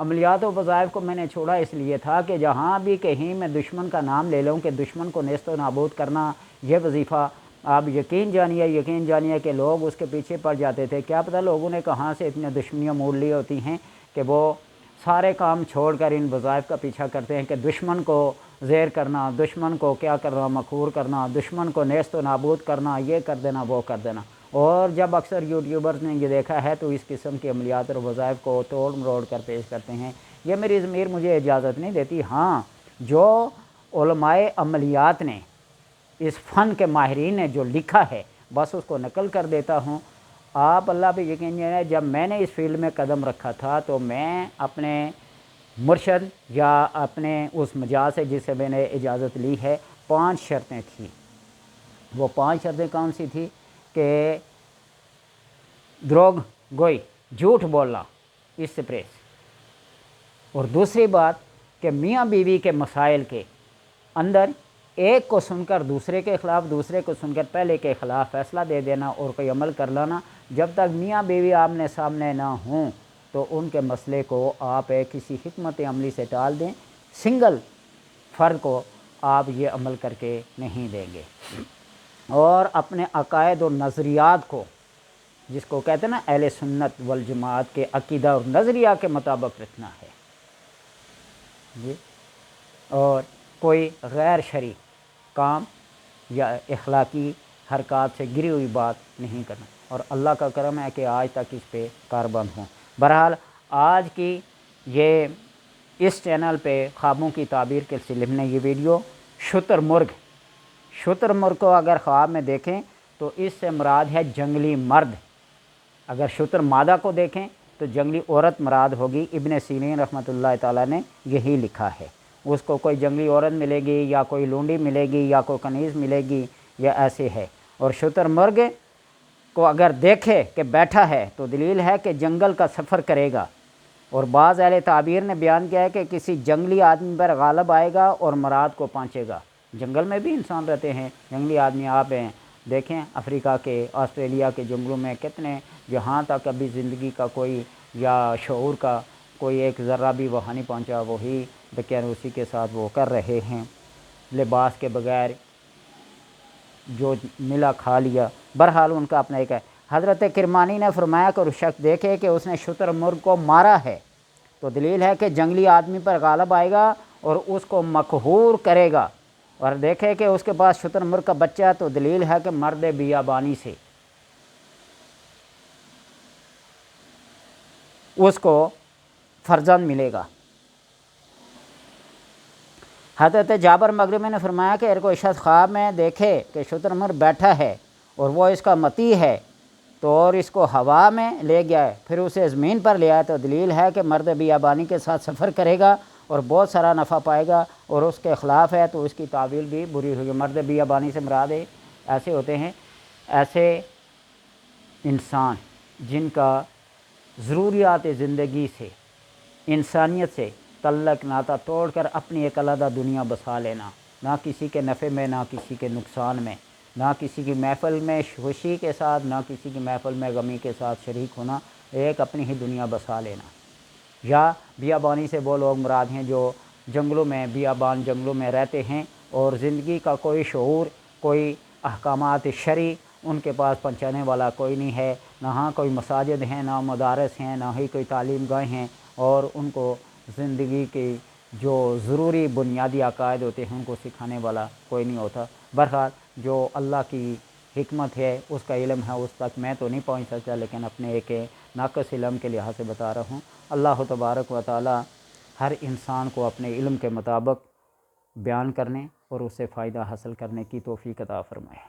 عملیات و وظائف کو میں نے چھوڑا اس لیے تھا کہ جہاں بھی کہیں میں دشمن کا نام لے لوں کہ دشمن کو نیست و نابود کرنا یہ وظیفہ، آپ یقین جانیے کہ لوگ اس کے پیچھے پڑ جاتے تھے۔ کیا پتہ لوگوں نے کہاں سے اتنے دشمنیاں مول لی ہوتی ہیں کہ وہ سارے کام چھوڑ کر ان وظائف کا پیچھا کرتے ہیں کہ دشمن کو زیر کرنا، دشمن کو کیا کرنا، مخور کرنا، دشمن کو نیست و نابود کرنا، یہ کر دینا وہ کر دینا۔ اور جب اکثر یوٹیوبرز نے یہ دیکھا ہے تو اس قسم کی عملیات اور وظائف کو توڑ مروڑ کر پیش کرتے ہیں۔ یہ میری ضمیر مجھے اجازت نہیں دیتی۔ ہاں، جو علماء عملیات نے، اس فن کے ماہرین نے جو لکھا ہے بس اس کو نقل کر دیتا ہوں۔ آپ اللہ پہ یقین جانیں، جب میں نے اس فیلڈ میں قدم رکھا تھا تو میں اپنے مرشد یا اپنے اس مجاز سے جس سے میں نے اجازت لی ہے 5 شرطیں تھیں۔ وہ 5 شرطیں کون سی تھی؟ کہ دروغ گوئی، جھوٹ بولنا، اس سے پرہیز، اور دوسری بات کہ میاں بیوی کے مسائل کے اندر ایک کو سن کر دوسرے کے خلاف، دوسرے کو سن کر پہلے کے خلاف فیصلہ دے دینا اور کوئی عمل کر لانا۔ جب تک میاں بیوی آمنے سامنے نہ ہوں تو ان کے مسئلے کو آپ کسی حکمت عملی سے ٹال دیں، سنگل فرد کو آپ یہ عمل کر کے نہیں دیں گے۔ اور اپنے عقائد اور نظریات کو، جس کو کہتے ہیں نا اہل سنت والجماعت کے عقیدہ اور نظریہ کے مطابق رکھنا ہے جی، اور کوئی غیر شرعی کام یا اخلاقی حرکات سے گری ہوئی بات نہیں کرنا۔ اور اللہ کا کرم ہے کہ آج تک اس پہ کاربند ہوں۔ بہرحال آج کی یہ اس چینل پہ خوابوں کی تعبیر کے سلسلے میں یہ ویڈیو شتر مرغ کو اگر خواب میں دیکھیں تو اس سے مراد ہے جنگلی مرد۔ اگر شتر مادہ کو دیکھیں تو جنگلی عورت مراد ہوگی۔ ابن سیرین رحمۃ اللہ تعالیٰ نے یہی لکھا ہے۔ اس کو کوئی جنگلی عورت ملے گی یا کوئی لونڈی ملے گی یا کوئی کنیز ملے گی، یا ایسے ہے۔ اور شتر مرغ کو اگر دیکھے کہ بیٹھا ہے تو دلیل ہے کہ جنگل کا سفر کرے گا۔ اور بعض اہل تعبیر نے بیان کیا ہے کہ کسی جنگلی آدمی پر غالب آئے گا اور مراد کو پہنچے گا۔ جنگل میں بھی انسان رہتے ہیں، جنگلی آدمی آپ ہیں، دیکھیں افریقہ کے، آسٹریلیا کے جنگلوں میں کتنے، جہاں تک ابھی زندگی کا کوئی یا شعور کا کوئی ایک ذرہ بھی وہاں نہیں پہنچا، وہی دقیانوسی کے ساتھ وہ کر رہے ہیں، لباس کے بغیر جو ملا کھا لیا۔ بہرحال ان کا اپنا ایک ہے۔ حضرت کرمانی نے فرمایا کہ شخص دیکھے کہ اس نے شتر مرغ کو مارا ہے تو دلیل ہے کہ جنگلی آدمی پر غالب آئے گا اور اس کو مقہور کرے گا، اور دیکھے کہ اس کے پاس شتر مرغ کا بچہ ہے تو دلیل ہے کہ مرد بیابانی سے اس کو فرزند ملے گا۔ حضرت جابر مغربی نے فرمایا کہ اگر کوئی شخص خواب میں دیکھے کہ شتر مرغ بیٹھا ہے اور وہ اس کا متی ہے تو اور اس کو ہوا میں لے گیا ہے پھر اسے زمین پر لے آئے تو دلیل ہے کہ مرد بیابانی کے ساتھ سفر کرے گا اور بہت سارا نفع پائے گا، اور اس کے خلاف ہے تو اس کی تعویل بھی بری ہوگی۔ مرد بیابانی سے مراد ایسے ہوتے ہیں، ایسے انسان جن کا ضروریات زندگی سے، انسانیت سے تعلق ناتا توڑ کر اپنی ایک علیحدہ دنیا بسا لینا، نہ کسی کے نفع میں نہ کسی کے نقصان میں، نہ کسی کی محفل میں خوشی کے ساتھ نہ کسی کی محفل میں غمی کے ساتھ شریک ہونا، ایک اپنی ہی دنیا بسا لینا۔ یا بیابانی سے وہ لوگ مراد ہیں جو جنگلوں میں، بیابان جنگلوں میں رہتے ہیں اور زندگی کا کوئی شعور، کوئی احکامات شرعی ان کے پاس پہنچانے والا کوئی نہیں ہے، نہ ہاں کوئی مساجد ہیں، نہ مدارس ہیں، نہ ہی کوئی تعلیم گاہیں ہیں، اور ان کو زندگی کی جو ضروری بنیادی عقائد ہوتے ہیں ان کو سکھانے والا کوئی نہیں ہوتا۔ بہرحال جو اللہ کی حکمت ہے اس کا علم ہے، اس تک میں تو نہیں پہنچ سکتا، لیکن اپنے ایک ناقص علم کے لحاظ سے بتا رہا ہوں۔ اللہ تبارک و تعالی ہر انسان کو اپنے علم کے مطابق بیان کرنے اور اس سے فائدہ حاصل کرنے کی توفیق عطا فرمائے۔